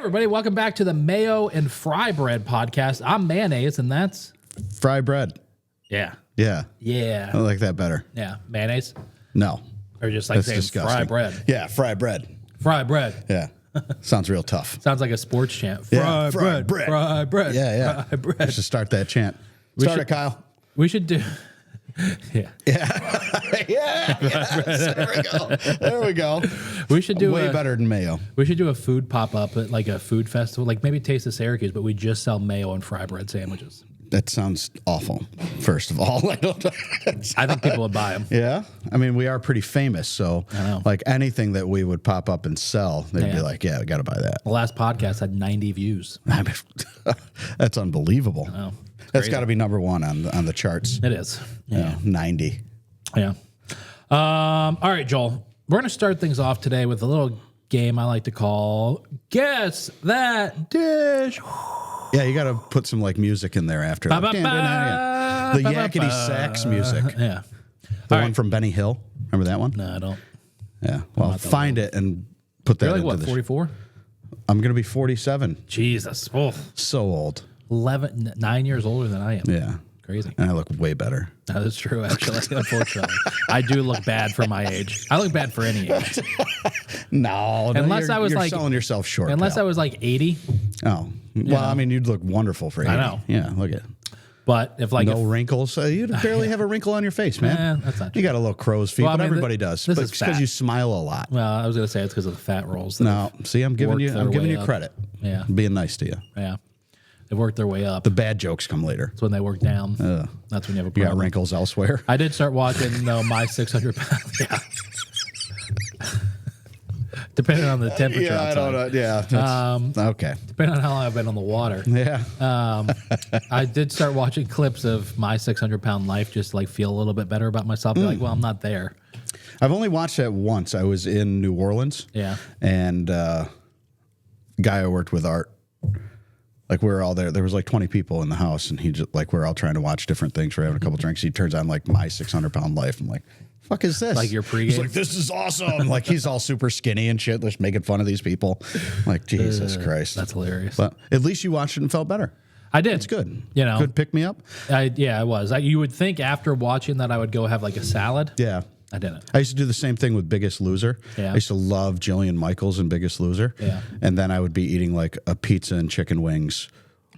everybody. Welcome back to the Mayo and Fry Bread podcast. I'm Mayonnaise, and that's... Fry bread. Yeah. Yeah. Yeah. I like that better. Yeah. Mayonnaise? No. Or just like That's saying disgusting. fry bread. Yeah, fry bread. Fry bread. Yeah. Sounds real tough. Sounds like a sports chant. Yeah, Fry bread. Fry bread. Yeah, yeah. Fry bread. We should start that chant. Start it, Kyle. We should do... Yeah. Yeah. Yes. There we go. There we go. We should do way better than mayo. We should do a food pop-up at like a food festival, like maybe Taste of Syracuse, but we just sell mayo and fry bread sandwiches. That sounds awful, first of all. I think people would buy them. Yeah? I mean, we are pretty famous, so I know. like anything that we would pop up and sell, they'd be like, yeah, we got to buy that. The last podcast had 90 views. I mean, that's unbelievable. Oh, That's got to be number one on the charts. It is. Yeah. 90. Yeah. All right, Joel. We're going to start things off today with a little game I like to call Guess That Dish. Yeah, you got to put some like music in there after. Ba, ba, The ba, yakety sax music. Yeah. The one from Benny Hill. Remember that one? No, I don't. Yeah. Well, find it and put that You're like, into what, the 44? I'm going to be 47. Jesus. Oh, So old. 9 years older than I am. Yeah. Crazy. And I look way better. That is true, actually. Unfortunately, I do look bad for my age. I look bad for any age. No, Unless I was you're like selling yourself short. Unless pal. I was like 80. Oh, well, I mean, you'd look wonderful for 80. I know. Yeah, look at But if like no wrinkles. You barely have a wrinkle on your face, man. that's not true. You got a little crow's feet, Well, I but mean, everybody does. this But is it's because fat. you smile a lot. Well, I was gonna say it's because of the fat rolls. that No, see, I'm giving you their way up. credit. Yeah. I'm being nice to you. Yeah, they've worked their way up. The bad jokes come later. That's when they work down. That's when you have a You got problem. wrinkles elsewhere. I did start watching My 600 Pounds. Yeah. Depending on the temperature outside. I don't know. Yeah. that's- okay. Depending on how long I've been on the water. Yeah. I did start watching clips of My 600 Pound Life just to like feel a little bit better about myself. Be like, well, I'm not there. I've only watched that once. I was in New Orleans. Yeah. And guy I worked with, Art, like we were all there. There was like 20 people in the house, and he just like we are all trying to watch different things. We're having a couple drinks. He turns on like My 600 Pound Life. I'm like, fuck is this? Like your pregame? He's like, this is awesome. Like he's all super skinny and shit, just making fun of these people. I'm like, Jesus Christ. That's hilarious. But at least you watched it and felt better. I did. It's good. You know. Good pick me up. Yeah, I was. You would think after watching that I would go have like a salad. Yeah. I didn't. I used to do the same thing with Biggest Loser. Yeah. I used to love Jillian Michaels in Biggest Loser. Yeah. And then I would be eating like a pizza and chicken wings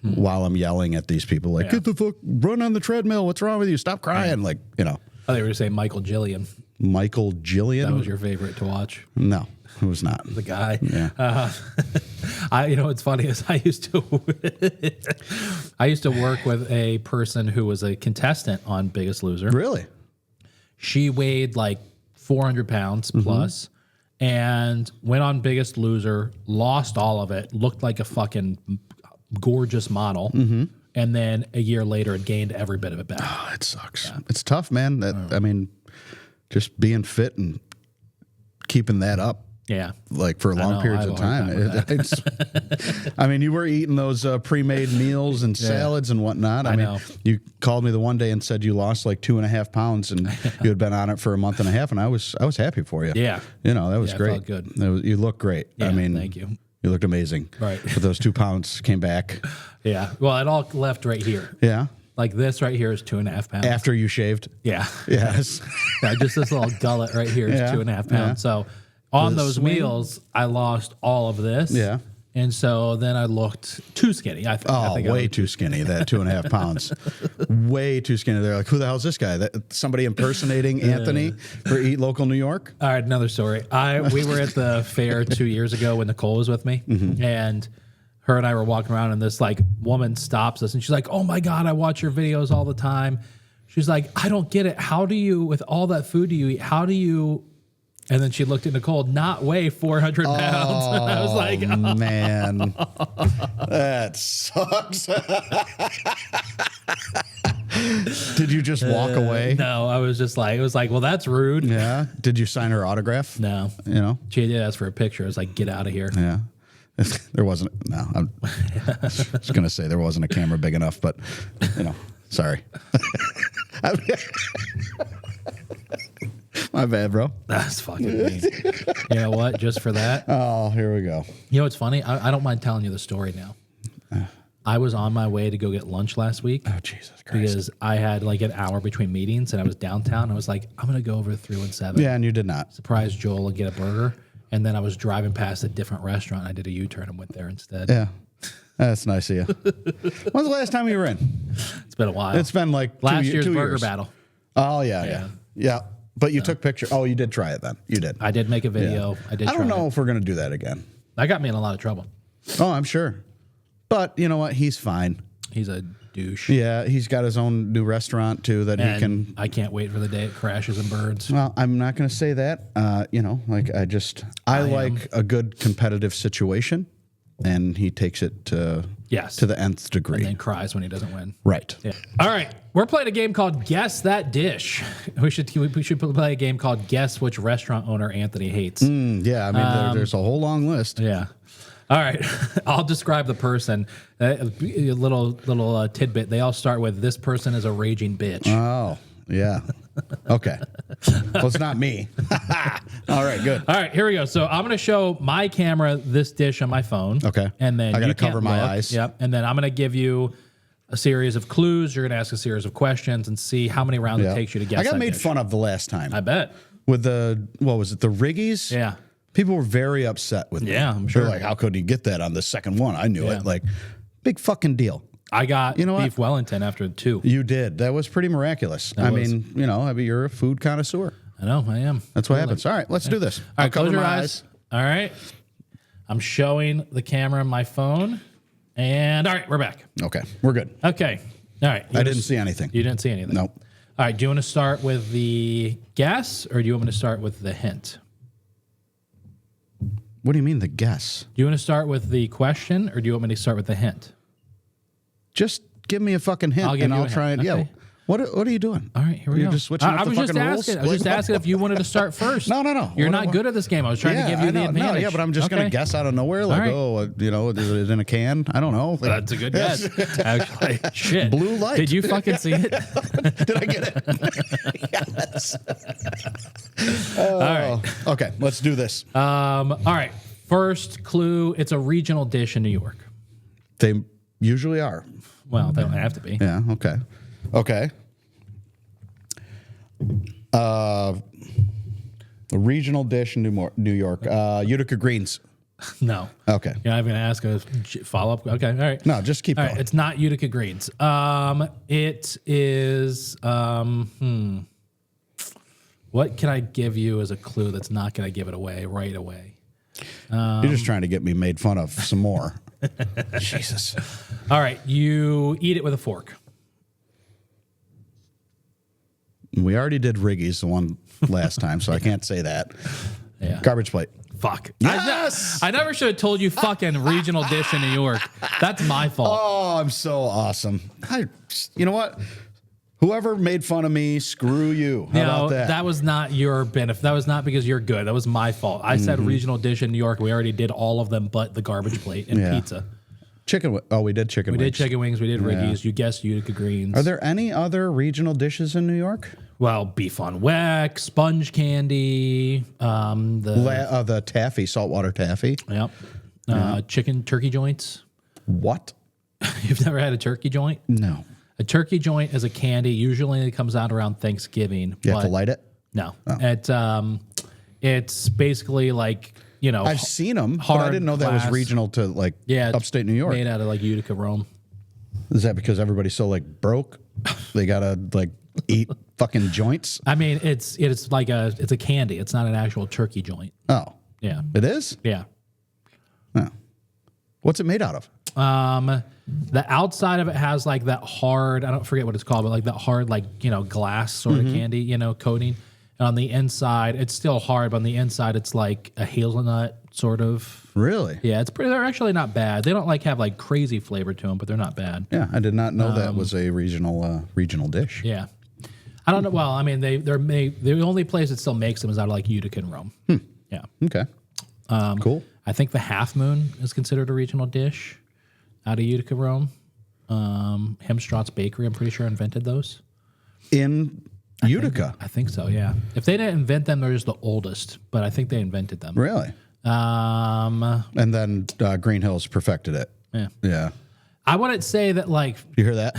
while I'm yelling at these people like, get the fuck, run on the treadmill. What's wrong with you? Stop crying. Like, you know. I thought you were going to say Michael Gillian. Michael Gillian? That was your favorite to watch. No, it was not. The guy. Yeah. You know what's funny is I used to work with a person who was a contestant on Biggest Loser. Really? She weighed like 400 pounds plus and went on Biggest Loser, lost all of it, looked like a fucking gorgeous model. And then a year later, it gained every bit of it back. Oh, it sucks. Yeah. It's tough, man. I mean, just being fit and keeping that up. Yeah. Like for long periods of time. I mean, you were eating those pre-made meals and salads and whatnot. I mean, know. you called me the one day and said you lost like 2.5 pounds and you had been on it for a month and a half, and I was happy for you. Yeah. You know, that was Yeah, it great. felt good. You look great. Yeah, I mean, thank you. You looked amazing. Right. But those 2 pounds came back. Yeah. Well, it all left right here. Yeah. Like this right here is 2.5 pounds. After you shaved. Yeah. Yes. Yeah, just this little gullet right here is 2.5 pounds. So on The those swing. meals, I lost all of this. Yeah. And so then I looked too skinny. I think Way too skinny, that 2.5 pounds. Way too skinny. They're like, who the hell's this guy? Somebody impersonating Anthony for Eat Local New York? All right, another story. We were at the fair 2 years ago when Nicole was with me, and her and I were walking around, and this like woman stops us, and she's like, "Oh my God, I watch your videos all the time." She's like, "I don't get it. How do you, with all that food you eat, how do you?" And then she looked at Nicole, not weigh 400 pounds. And I was like, oh, man, that sucks. Did you just walk away? No, I was just like, it was like, well, that's rude. Yeah. Did you sign her autograph? No. You know? She did ask for a picture. I was like, get out of here. Yeah. There wasn't. No, I was going to say there wasn't a camera big enough, but, you know, sorry. My bad, bro. That's fucking mean. You know what? Just for that. Oh, here we go. You know what's funny? I don't mind telling you the story now. I was on my way to go get lunch last week. Oh, Jesus Christ. Because I had like an hour between meetings and I was downtown. I was like, I'm going to go over to 317. Yeah, and you did not. Surprise Joel and get a burger. And then I was driving past a different restaurant. And I did a U-turn and went there instead. Yeah. That's nice of you. When's the last time you were in? It's been a while. It's been like last year's 2 burger years. battle. Oh, yeah. But you took picture. Oh, you did try it then. You did. I did make a video. Yeah. I did. I don't know it. if we're going to do that again. That got me in a lot of trouble. Oh, I'm sure. But you know what? He's fine. He's a douche. Yeah, he's got his own new restaurant too that And he can. I can't wait for the day it crashes and burns. Well, I'm not going to say that. You know, like I like a good competitive situation, and he takes it to the nth degree. And then cries when he doesn't win. Right. Yeah. All right. We're playing a game called Guess That Dish. We should play a game called Guess Which Restaurant Owner Anthony Hates. Yeah, I mean, there's a whole long list. Yeah. All right. I'll describe the person. A little tidbit. They all start with, this person is a raging bitch. Oh, yeah. Okay. Well, it's not me. All right, good. All right, here we go. So I'm going to show my camera this dish on my phone. Okay. And then I got to you can't cover my look. eyes. Yep. And then I'm going to give you a series of clues. You're going to ask a series of questions and see how many rounds it takes you to guess. I got that made dish. fun of the last time. I bet. With the, what was it, the Riggies? Yeah. People were very upset with me. Yeah, I'm sure. They're like, how could he get that on the second one? I knew Yeah. it. Like, big fucking deal. I got know what? beef Wellington after 2. You did. That was pretty miraculous. I mean, you know, you're a food connoisseur. I know, I am. That's what happens. All right, let's do this. All right, close your eyes. All right. I'm showing the camera on my phone. And all right, we're back. Okay, we're good. Okay. All right. I didn't see anything. You didn't see anything? Nope. All right, do you want to start with the guess or do you want me to start with the hint? What do you mean the guess? Do you want to start with the question or do you want me to start with the hint? Just give me a fucking hint, I'll give and you I'll a try hint. it. Okay. Yeah. What are you doing? All right, here we go. You're just switching up I the was just fucking rules? asking. I was just asking if you wanted to start first. No. You're What- not good at this game. I was trying to give you the advantage. No, yeah, but I'm just going to guess out of nowhere. Like, right. you know, is it in a can? I don't know. That's a good guess. Actually, shit. Blue light. Did you fucking see it? Did I get it? Yes. All right. Okay, let's do this. All right. First clue. It's a regional dish in New York. They usually are. Well, they don't have to be. Yeah, okay. Okay. A regional dish in New York. Utica greens. No. Okay. You're not even going to ask a follow-up? Okay, all right. No, just keep All going. right, it's not Utica greens. It is, what can I give you as a clue that's not going to give it away right away? You're just trying to get me made fun of some more. Jesus. All right, you eat it with a fork. We already did Riggy's the one last time, so I can't say that. Yeah. Garbage plate. Fuck. Yes! I never should have told you fucking regional dish in New York. That's my fault. Oh, I'm so awesome. You know what? Whoever made fun of me, screw you. How about that? That was not your benefit. That was not because you're good. That was my fault. I said regional dish in New York. We already did all of them but the garbage plate and pizza. We did chicken wings. We did chicken wings. We did Riggy's. You guessed Utica greens. Are there any other regional dishes in New York? Well, beef on weck, sponge candy, The taffy, saltwater taffy. Yep. Chicken turkey joints. What? You've never had a turkey joint? No. A turkey joint is a candy. Usually it comes out around Thanksgiving. You have to light it? No. It's basically like, you know. I've seen them, but I didn't know that was regional to like upstate New York. Made out of like Utica, Rome. Is that because everybody's so like broke? They gotta like eat fucking joints? I mean, it's a candy. It's not an actual turkey joint. Oh. Yeah. It is? Yeah. Oh. What's it made out of? The outside of it has like that hard, I don't forget what it's called, but like that hard, like, you know, glass sort of candy, you know, coating. And on the inside, it's still hard, but on the inside, it's like a hazelnut sort of. Really? Yeah, they're actually not bad. They don't like have like crazy flavor to them, but they're not bad. Yeah, I did not know that was a regional dish. Yeah. I don't know. Well, I mean, the only place that still makes them is out of like Utica and Rome. Yeah. Okay. Cool. I think the Half Moon is considered a regional dish out of Utica, Rome. Hemstraut's Bakery, I'm pretty sure, invented those. In Utica. I think so, yeah. If they didn't invent them, they're just the oldest, but I think they invented them. Really? And then Green Hills perfected it. Yeah. Yeah. I wouldn't say that, like... You hear that?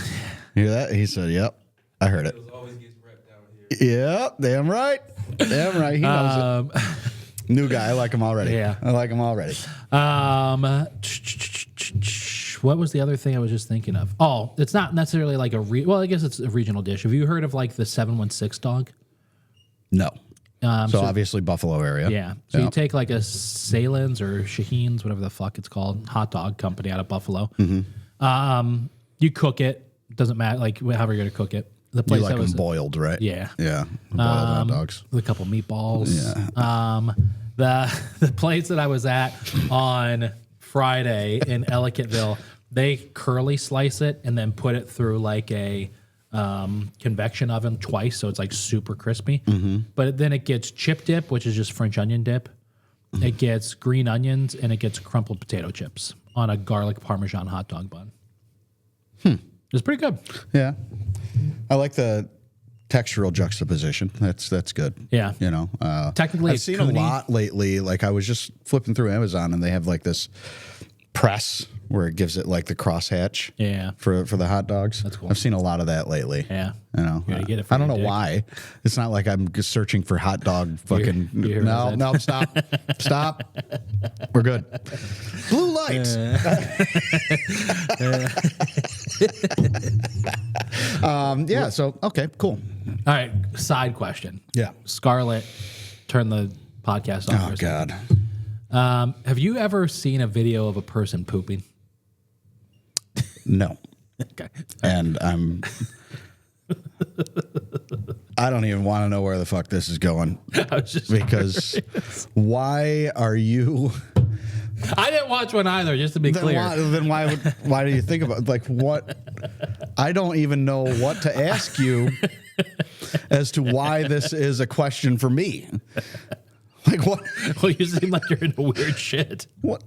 You hear that? He said, yep. I heard it. Always gets ripped down here. Yep. Damn right. Damn right. He knows it. New guy. I like him already. Yeah. I like him already. What was the other thing I was just thinking of? Oh, it's not necessarily like well, I guess it's a regional dish. Have you heard of like the 716 dog? No. So so obviously Buffalo area. Yeah. So you take like a Salen's or Shaheen's, whatever the fuck it's called, hot dog company out of Buffalo. You cook it. Doesn't matter, like however you're gonna cook it. The place You like that was them boiled, right? Yeah. Yeah. Boiled hot dogs. with a couple meatballs. Yeah. The place that I was at on Friday in Ellicottville, they curly slice it and then put it through like a convection oven twice, so it's like super crispy. But then it gets chip dip, which is just French onion dip. It gets green onions and it gets crumpled potato chips on a garlic parmesan hot dog bun. It's pretty good. Yeah. I like the textural juxtaposition. That's good. Yeah. You know, Technically, I've it's seen Cooney. a lot lately. Like I was just flipping through Amazon and they have like this press where it gives it like the crosshatch. Yeah. For the hot dogs. That's cool. I've seen a lot of that lately. Yeah. You know, You gotta get it for I don't your know dick. why. It's not like I'm just searching for hot dog fucking. You hear No, what no, stop. Stop. We're good. Blue lights. Yeah. So, okay, cool. All right, side question. Yeah. Scarlett, turn the podcast off. Oh, for a second. God. Have you ever seen a video of a person pooping? No. Okay. And I don't even want to know where the fuck this is going I was just because why are you? I didn't watch one either, just to be clear. Why do you think about like what? I don't even know what to ask you as to why this is a question for me. Like what? Well, you seem like you're into weird shit. What?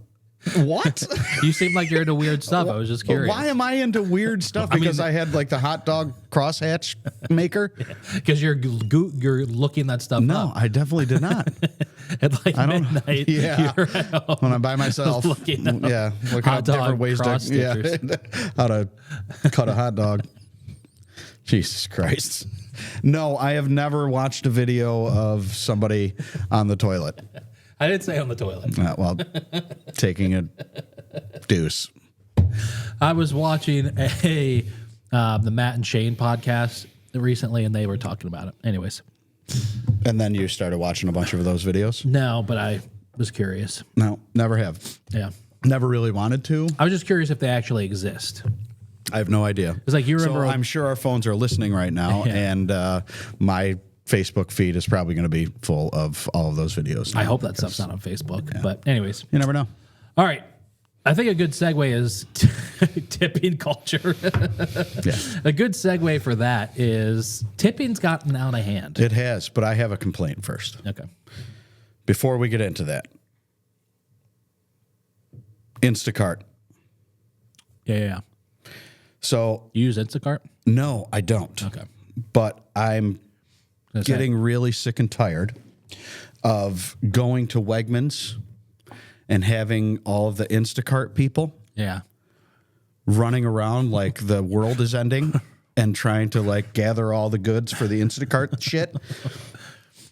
What? You seem like you're into weird stuff. I was just But curious. why am I into weird stuff? Because I had like the hot dog crosshatch maker. Because you're looking that stuff No, up. I definitely did not. At like I don't- midnight, yeah. you're at home. When I'm by myself, Looking up looking hot up dog different ways cross to how to cut a hot dog. Jesus Christ. No, I have never watched a video of somebody on the toilet. I didn't say on the toilet. Well, taking a deuce. I was watching the Matt and Shane podcast recently, and they were talking about it. Anyways, And then you started watching a bunch of those videos? no, but I was curious. No, never have. Yeah, Never really wanted to. I was just curious if they actually exist. I have no idea. It's like you remember. So I'm sure our phones are listening right now, Yeah. and my Facebook feed is probably going to be full of all of those videos. I hope that stuff's not on Facebook. But anyways, You never know. all right. I think a good segue is tipping culture. Yeah, A good segue for that is tipping's gotten out of hand. it has, but I have a complaint first. Okay. Before we get into that, Instacart. Yeah. So, You use Instacart? no, I don't. Okay. But I'm Gonna say- getting really sick and tired of going to Wegmans and having all of the Instacart people Yeah. running around like the world is ending and trying to like gather all the goods for the Instacart shit.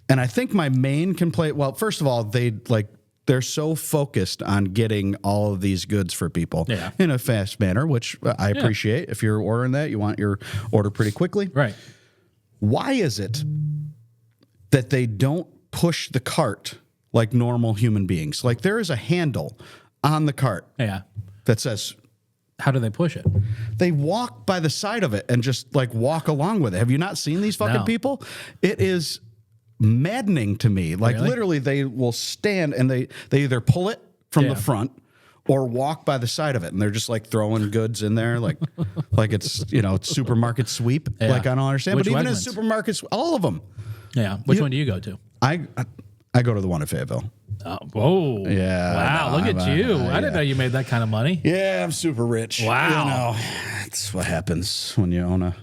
And I think my main complaint, well, first of all, they're so focused on getting all of these goods for people Yeah. in a fast manner, which I appreciate. If you're ordering that, you want your order pretty quickly. Right. Why is it that they don't push the cart like normal human beings? Like there is a handle on the cart Yeah. that says How do they push it? they walk by the side of it and just like walk along with it. Have you not seen these fucking No. people? It is maddening to me. Like Really? literally they will stand and they either pull it from Yeah. the front or walk by the side of it and they're just like throwing goods in there like it's it's supermarket sweep. Yeah. Like I don't understand. Which but even Wegmans? in supermarkets, all of them. Yeah. Which one do you go to? I go to the one at Fayetteville. Oh, whoa. Yeah, Wow. I Look know, at you. I yeah. didn't know you made that kind of money. Yeah, I'm super rich. Wow. That's what happens when you own a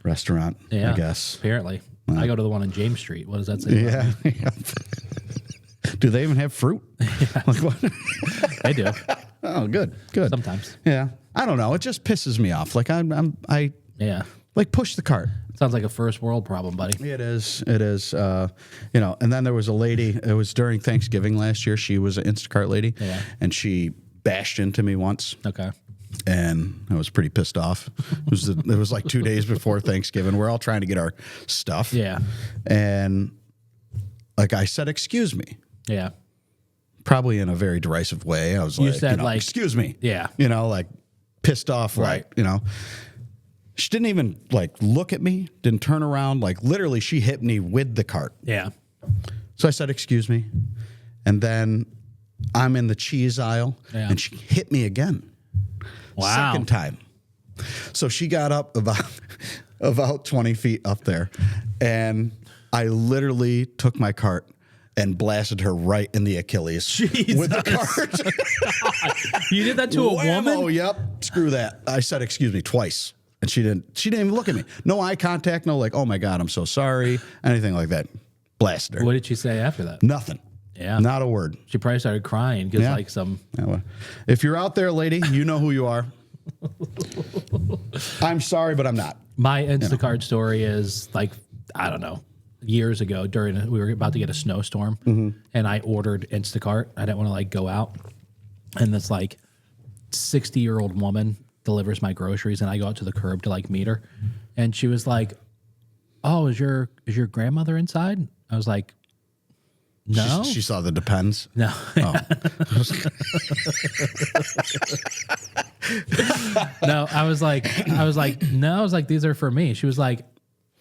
restaurant, Yeah. I guess. Apparently. I go to the one on James Street. What does that say? Yeah. Do they even have fruit? Like what? They do Oh, good. sometimes. Yeah. I don't know. It just pisses me off. Like I Yeah, like push the cart. sounds like a first world problem, buddy. It is. It is. And then there was a lady. It was during Thanksgiving last year. She was an Instacart lady, and she bashed into me once. Okay. And I was pretty pissed off. It was like 2 days before Thanksgiving. We're all trying to get our stuff. Yeah. And like I said, excuse me. Yeah. Probably in a very derisive way. I was You like, said, like- excuse me. Yeah. Like pissed off. Right. Like, she didn't even like look at me, didn't turn around. Like literally she hit me with the cart. Yeah. So I said, excuse me. And then I'm in the cheese aisle and she hit me again. Wow. Second time. So she got up about 20 feet up there, and I literally took my cart and blasted her right in the Achilles with the cart. You did that to a woman? Oh, yep. Screw that. I said, excuse me, twice. And she didn't even look at me. No eye contact, no like, oh my God, I'm so sorry. Anything like that. Blasted her. What did she say after that? Nothing. Yeah. Not a word. She probably started crying because Yeah. like some. Yeah, well, if you're out there, lady, you know who you are. I'm sorry, but I'm not. My Instacart story is like, I don't know, years ago we were about to get a snowstorm and I ordered Instacart. I didn't want to like go out. And this like 60-year-old woman delivers my groceries and I go out to the curb to like meet her. And she was like, oh, is your grandmother inside? I was like, no. She saw the Depends. No. No, I was like, no, I was like, these are for me. She was like,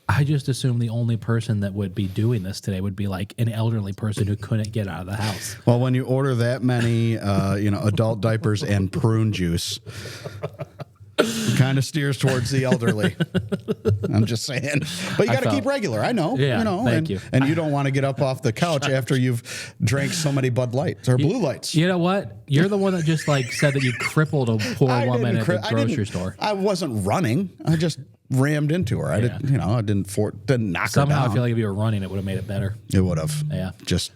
I just assumed the only person that would be doing this today would be like an elderly person who couldn't get out of the house. Well, when you order that many, adult diapers and prune juice, it kind of steers towards the elderly. I'm just saying. But you got to keep regular. I know. Yeah, thank you. And you don't want to get up off the couch after you've drank so many Bud Lights or Blue Lights. You know what? You're the one that just like said that you crippled a poor woman at the grocery store. I wasn't running. I just rammed into her. I didn't knock her Somehow down. I feel like if you were running, it would have made it better. It would have. Yeah. Just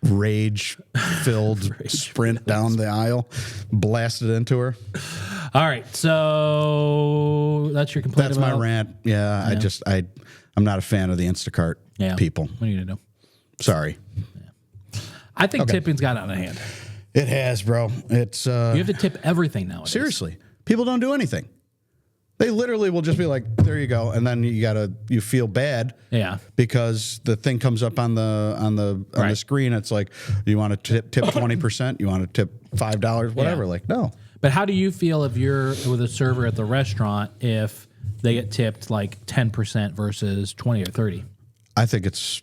rage-filled sprint down the aisle, blasted into her. All right, so that's your complaint. That's my rant. Yeah, I'm not a fan of the Instacart people. What are you gonna do? Sorry. I think tipping's got out of hand. It has, bro. It's You have to tip everything nowadays. seriously. People don't do anything. They literally will just be like, "There you go," and then you feel bad, because the thing comes up on the screen. It's like, you want to tip 20%, you want to tip $5, whatever. Yeah. Like, no. But how do you feel if you're with a server at the restaurant if they get tipped like 10% versus 20 or 30? I think it's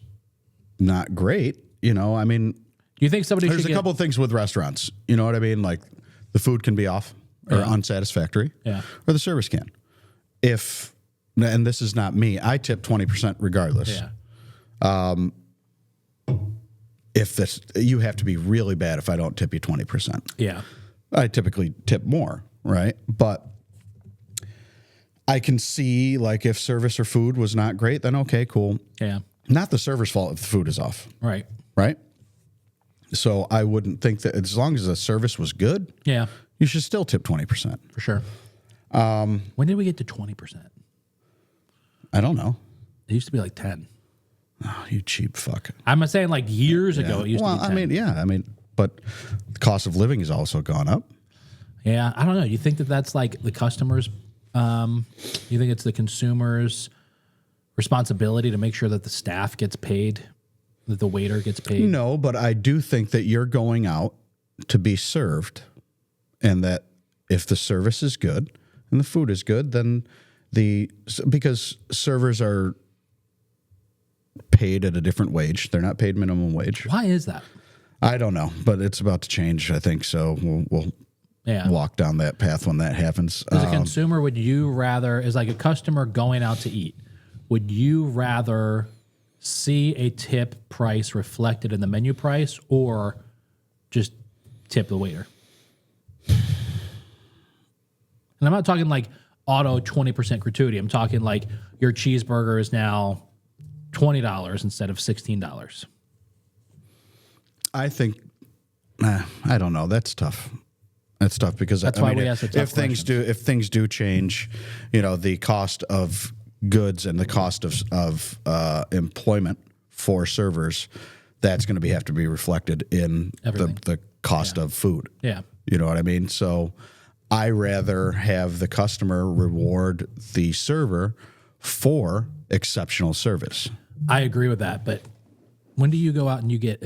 not great. I mean, Do you think somebody there's should a couple of things with restaurants. You know what I mean? Like the food can be off or unsatisfactory, or the service can. And this is not me, I tip 20% regardless. Yeah. You have to be really bad if I don't tip you 20%. Yeah. I typically tip more, right? But I can see, like, if service or food was not great, then okay, cool. Yeah. Not the server's fault if the food is off, Right. right? So I wouldn't think that, as long as the service was good, Yeah. you should still tip 20%. For sure. When did we get to 20%? I don't know. It used to be like 10. Oh, you cheap fuck. I'm saying like years ago it used to be 10. But the cost of living has also gone up. Yeah, I don't know. You think that that's like the customers? You think it's the consumer's responsibility to make sure that the staff gets paid, that the waiter gets paid? No, but I do think that you're going out to be served, and that if the service is good and the food is good, then because servers are paid at a different wage. They're not paid minimum wage. Why is that? I don't know, but it's about to change, I think. So we'll walk down that path when that happens. As a consumer, would you rather, as like a customer going out to eat, would you rather see a tip price reflected in the menu price or just tip the waiter? And I'm not talking like auto 20% gratuity. I'm talking like your cheeseburger is now $20 instead of $16. I think, I don't know. That's tough. That's tough because That's why we ask the tough if things do change, the cost of goods and the cost of employment for servers, that's going to have to be reflected in the cost of food. Yeah. You know what I mean? So I rather have the customer reward the server for exceptional service. I agree with that, but when do you go out and you get?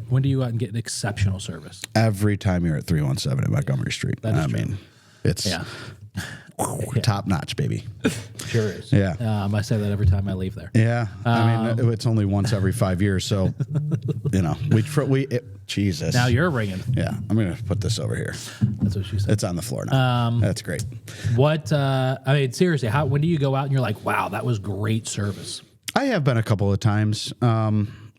When do you go out and get exceptional service? Every time you're at 317 at Montgomery Street. I mean, it's top notch, baby. Sure is. Yeah. I say that every time I leave there. Yeah. I mean, it's only once every 5 years, so Jesus. Now you're ringing. Yeah, I'm gonna put this over here. That's what she said. It's on the floor now. That's great. Seriously, when do you go out and you're like, wow, that was great service? I have been a couple of times.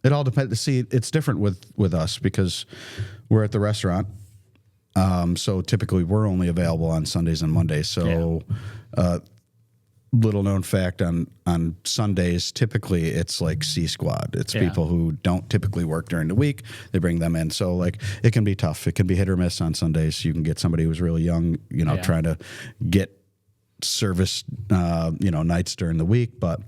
It all depends. See, it's different with us because we're at the restaurant. So typically we're only available on Sundays and Mondays. So, little known fact on Sundays, typically it's like C Squad. It's people who don't typically work during the week. They bring them in. So like it can be tough. It can be hit or miss on Sundays. You can get somebody who's really young, trying to get service, nights during the week. But,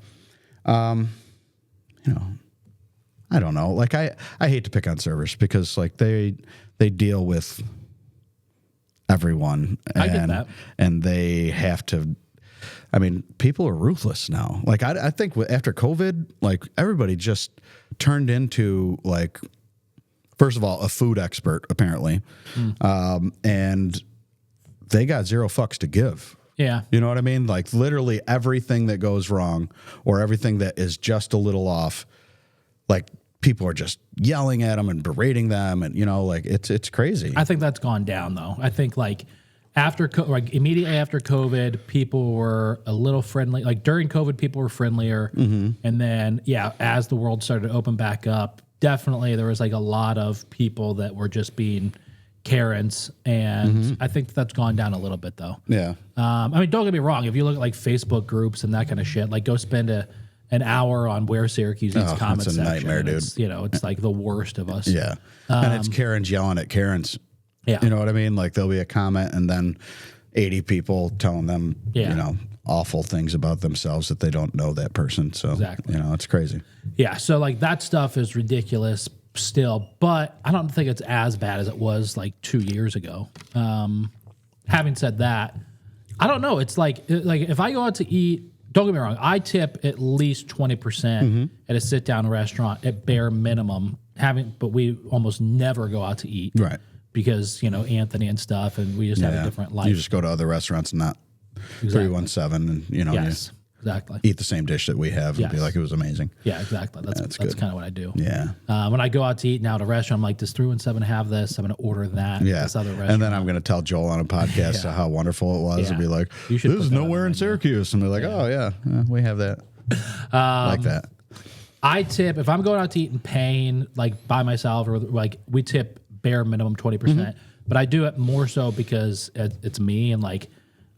I don't know. Like I hate to pick on servers because like they deal with everyone I get that. and they have to. I mean, people are ruthless now. Like I think after COVID, like everybody just turned into like, first of all, a food expert apparently, and they got zero fucks to give. Yeah. You know what I mean? Like literally everything that goes wrong or everything that is just a little off, like people are just yelling at them and berating them, and like it's crazy. I think that's gone down though. I think like immediately after COVID, people were a little friendly. Like during COVID, people were friendlier, and then as the world started to open back up, definitely there was like a lot of people that were just being Karens, and I think that's gone down a little bit though. Yeah. Don't get me wrong. If you look at like Facebook groups and that kind of shit, like go spend an hour on where Syracuse eats comment it's a section. nightmare, dude. It's like the worst of us. Yeah. And it's Karens yelling at Karens. Yeah. You know what I mean? Like there'll be a comment and then 80 people telling them, awful things about themselves that they don't know that person. So, exactly. It's crazy. Yeah. So like that stuff is ridiculous still, but I don't think it's as bad as it was like 2 years ago. Having said that, I don't know. It's like if I go out to eat, don't get me wrong, I tip at least 20% at a sit down restaurant at bare minimum. But we almost never go out to eat. Right. Because, Anthony and stuff, and we just have a different life. You just go to other restaurants, not 317, and Yes, exactly. eat the same dish that we have and be like, it was amazing. Yeah, exactly. That's kind of what I do. Yeah. When I go out to eat now at a restaurant, I'm like, does 317 have this? I'm going to order that. Yeah. This other restaurant. And then I'm going to tell Joel on a podcast how wonderful it was and be like, this is nowhere in Syracuse. And they're like, oh, yeah, we have that. Like that. I tip, if I'm going out to eat and paying like by myself or like we tip bare minimum 20%, but I do it more so because it's me and like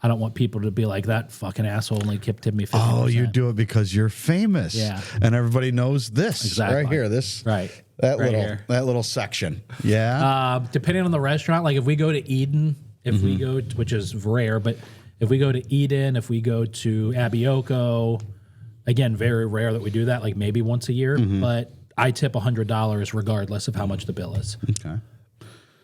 I don't want people to be like that fucking asshole only tipped me 50%. Oh, you do it because you're famous. Yeah. And everybody knows this right here. That little section. Yeah. Depending on the restaurant, like if we go to Eden, we go to, which is rare, but if we go to Eden, if we go to Abioco, again, very rare that we do that, like maybe once a year, but I tip $100 regardless of how much the bill is. Okay.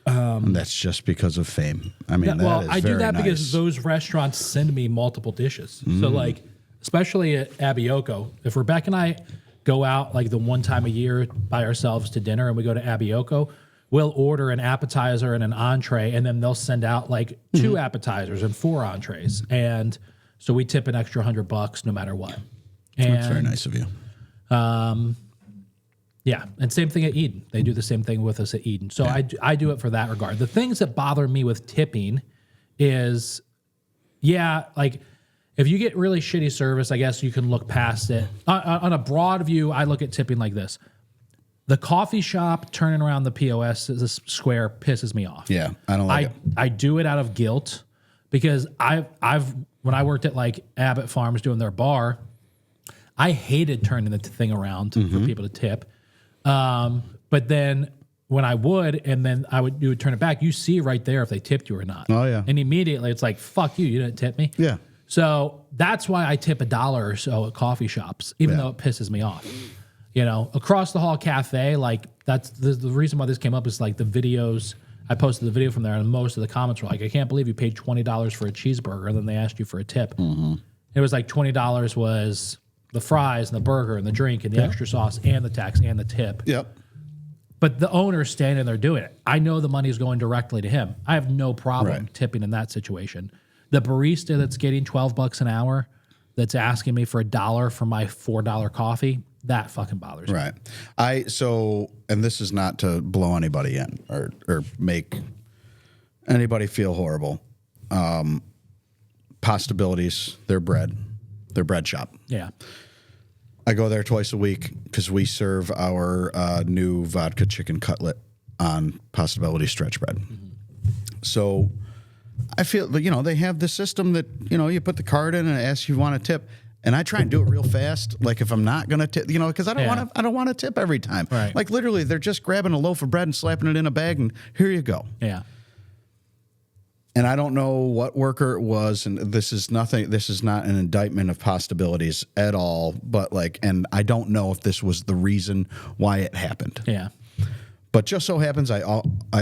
And that's just because of fame. I mean, I do that because those restaurants send me multiple dishes. So like, especially at Abioco, if Rebecca and I go out like the one time a year by ourselves to dinner and we go to Abioco, we'll order an appetizer and an entree, and then they'll send out like 2 appetizers and 4 entrees. And so we tip an extra $100 no matter what. And, that's very nice of you. Yeah, and same thing at Eden. They do the same thing with us at Eden. So I do it for that regard. The things that bother me with tipping is, like if you get really shitty service, I guess you can look past it. On a broad view, I look at tipping like this. The coffee shop turning around the POS as a square pisses me off. Yeah, I don't like it. I do it out of guilt because I've when I worked at like Abbott Farms doing their bar, I hated turning the thing around for people to tip. But then when I would, and then you would turn it back, you see right there if they tipped you or not. Oh, yeah. And immediately it's like, fuck you, you didn't tip me. Yeah. So that's why I tip $1 or so at coffee shops, even though it pisses me off. You know, across the hall cafe, like that's the reason why this came up is like the videos. I posted the video from there, and most of the comments were like, I can't believe you paid $20 for a cheeseburger, and then they asked you for a tip. It was like $20 was the fries and the burger and the drink and the extra sauce and the tax and the tip. Yep. But the owner's standing there doing it. I know the money is going directly to him. I have no problem tipping in that situation. The barista that's getting $12 an hour that's asking me for $1 for my $4 coffee, that fucking bothers me. Right. And this is not to blow anybody in or make anybody feel horrible. Possibilities, their bread shop. Yeah. I go there twice a week because we serve our new vodka chicken cutlet on Possibility stretch bread. So I feel, they have the system that, you put the card in and it asks you want a tip. And I try and do it real fast. Like if I'm not going to tip, because I don't want to tip every time. Right. Like literally they're just grabbing a loaf of bread and slapping it in a bag and here you go. Yeah. And I don't know what worker it was, and this is not an indictment of Possibilities at all, but and I don't know if this was the reason why it happened. Yeah. But just so happens I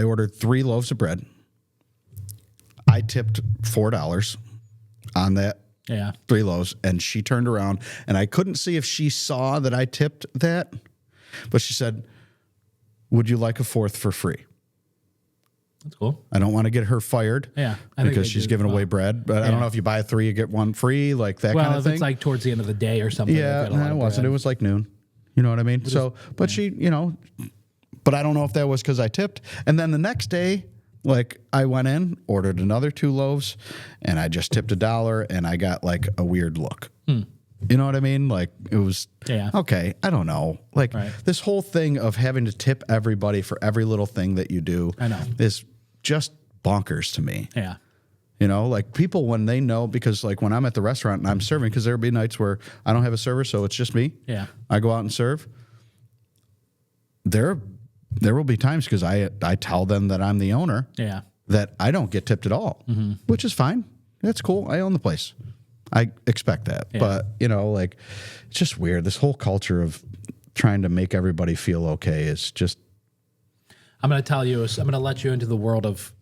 ordered 3 loaves of bread. I tipped $4 on that 3 loaves, and she turned around, and I couldn't see if she saw that I tipped that, but she said, "Would you like a 4th for free?" That's cool. I don't want to get her fired because she's giving away bread. But I don't know if you buy 3, you get 1 free, like that kind of thing. Well, if it's like towards the end of the day or something. Yeah, it wasn't. It was like noon. You know what I mean? So, but she, but I don't know if that was because I tipped. And then the next day, I went in, ordered another 2 loaves, and I just tipped $1, and I got a weird look. You know what I mean? It was, okay, I don't know. This whole thing of having to tip everybody for every little thing that you do is just bonkers to me. Yeah. People when they know, because when I'm at the restaurant and I'm serving, because there'll be nights where I don't have a server, so it's just me. Yeah. I go out and serve. There will be times because I tell them that I'm the owner. Yeah. That I don't get tipped at all, which is fine. That's cool. I own the place. I expect that. Yeah. But, it's just weird. This whole culture of trying to make everybody feel okay is just. I'm going to let you into the world of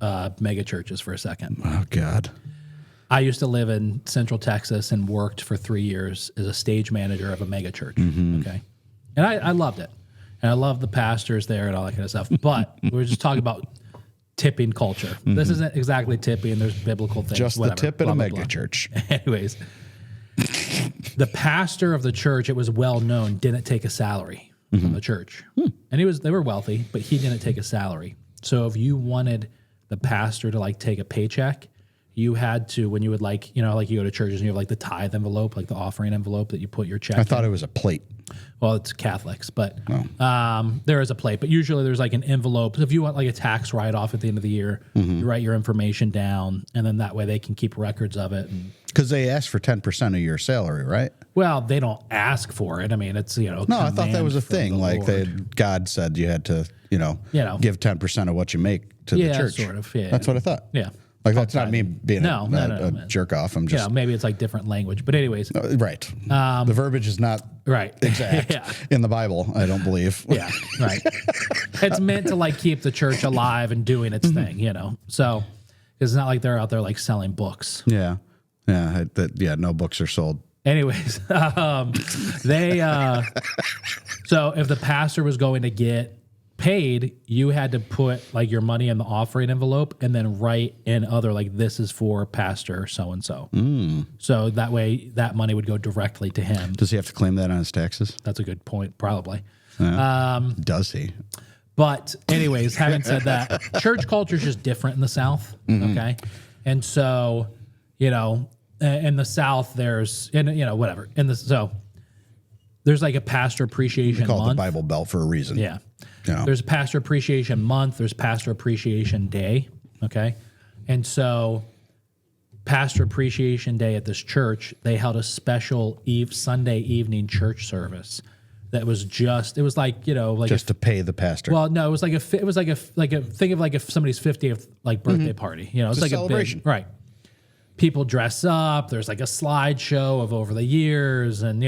mega churches for a second. Oh, God. I used to live in Central Texas and worked for 3 years as a stage manager of a mega church. Okay. And I loved it. And I love the pastors there and all that kind of stuff. But we're just talking about tipping culture. This isn't exactly tipping. There's biblical things. Just the tip in a mega church. Anyways, the pastor of the church, it was well known, didn't take a salary from the church. And they were wealthy, but he didn't take a salary. So if you wanted the pastor to take a paycheck, you had to, when you would you go to churches and you have the tithe envelope, the offering envelope that you put your check in. I thought it was a plate. Well, it's Catholics, but there is a plate. But usually there's an envelope. So if you want a tax write-off at the end of the year, you write your information down, and then that way they can keep records of it. Because they ask for 10% of your salary, right? Well, they don't ask for it. I mean, it's, No, I thought that was a thing. God said you had to, give 10% of what you make to the church. Sort of. Yeah, that's what I thought. Yeah. That's not me being a jerk off. I'm just maybe it's different language, but anyways, right. The verbiage is not exact in the Bible. I don't believe. Yeah, right. It's meant to keep the church alive and doing its thing, So it's not like they're out there selling books. Yeah, no books are sold. Anyways, they so if the pastor was going to get paid, you had to put your money in the offering envelope and then write in other this is for pastor so and so. So that way that money would go directly to him. Does he have to claim that on his taxes? That's a good point, probably. Does he? But anyways, having said that, church culture is just different in the South. Okay, and so in the South there's whatever so there's a pastor appreciation month. Call it the month. Bible Belt for a reason. Yeah. There's a pastor appreciation month. There's pastor appreciation day. Okay. And so Pastor Appreciation Day at this church, they held a special Sunday evening church service that was it was like, like Just to pay the pastor. well, no, it was like a think of like if somebody's 50th like birthday party, it's a like celebration. a big, right. People dress up. There's like a slideshow of over the years, and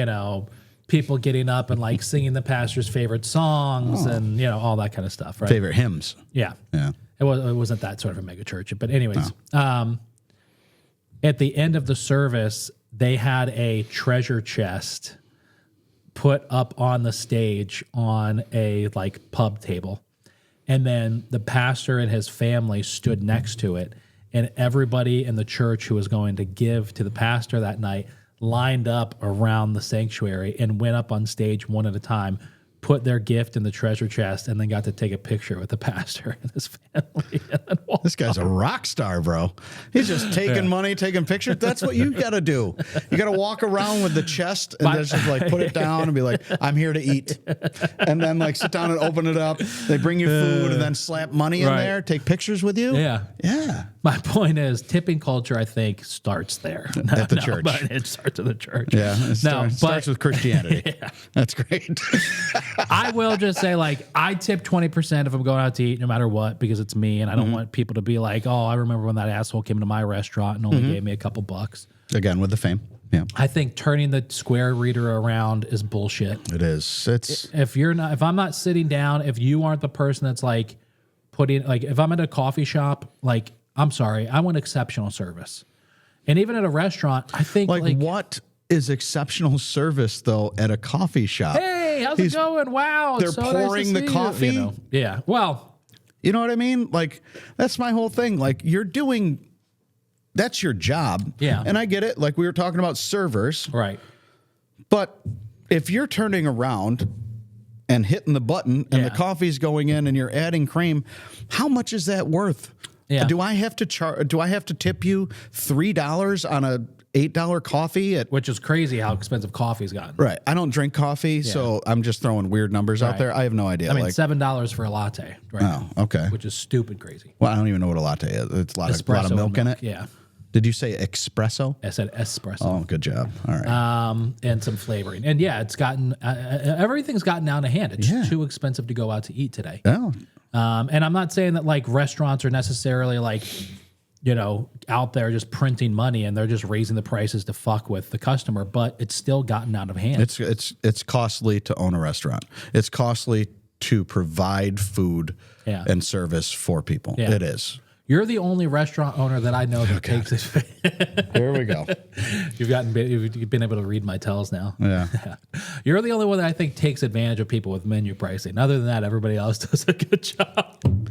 people getting up and like singing the pastor's favorite songs, and all that kind of stuff. Right. Favorite hymns. Yeah. Yeah. It wasn't that sort of a mega church, but anyways, at the end of the service, they had a treasure chest put up on the stage on a like pub table, and then the pastor and his family stood next to it. And everybody in the church who was going to give to the pastor that night lined up around the sanctuary and went up on stage one at a time, put their gift in the treasure chest, and then got to take a picture with the pastor and his family. And then walk This guy's a rock star, bro. He's just taking money, taking pictures. That's what you got to do. You got to walk around with the chest and just like put it down and be like, I'm here to eat. And then like sit down and open it up. They bring you food and then slap money in Right. there, take pictures with you. Yeah. Yeah. My point is, tipping culture, I think, starts there. At the church. But it starts at the church. Yeah. It starts with Christianity. Yeah. That's great. I will just say, like, I tip 20% if I'm going out to eat, no matter what, because it's me, and I don't want people to be like, oh, I remember when that asshole came to my restaurant and only gave me a couple bucks. Again, with the fame. Yeah. I think turning the square reader around is bullshit. It is. It's If I'm not sitting down, if you aren't the person that's like if I'm at a coffee shop, like, I'm sorry, I want exceptional service. And even at a restaurant, I think like what is exceptional service though at a coffee shop? hey, how's it going? Wow. They're it's so pouring nice the to see coffee? You. Yeah. Well, You know what I mean? Like, that's my whole thing. Like, that's your job. Yeah. And I get it. Like, we were talking about servers. right. But if you're turning around and hitting the button and the Yeah. coffee's going in and you're adding cream, how much is that worth? Yeah. Do I have to tip you $3 on a $8 coffee at Which is crazy how expensive coffee's gotten. Right. I don't drink coffee, so I'm just throwing weird numbers out Right. there. I have no idea. I mean, like, $7 for a latte right now, okay. which is stupid crazy. Well, I don't even know what a latte is. It's a lot of Espresso milk in it. Yeah. Did you say espresso? I said espresso. Oh, good job. All right. And some flavoring. And yeah, it's gotten, everything's gotten out of hand. It's Yeah. too expensive to go out to eat today. Oh, And I'm not saying that like restaurants are necessarily like, out there just printing money and they're just raising the prices to fuck with the customer, but it's still gotten out of hand. it's costly to own a restaurant. It's costly to provide food Yeah. and service for people. Yeah. It is. You're the only restaurant owner that I know that takes it. Here we go. You've been able to read my tells now. Yeah. You're the only one that I think takes advantage of people with menu pricing. Other than that, everybody else does a good job.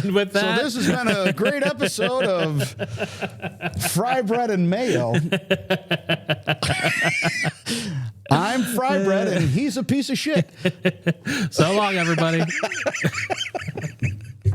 And with So that, this has been a great episode of Fry Bread and Mayo. I'm Fry Bread and he's a piece of shit. so long, everybody.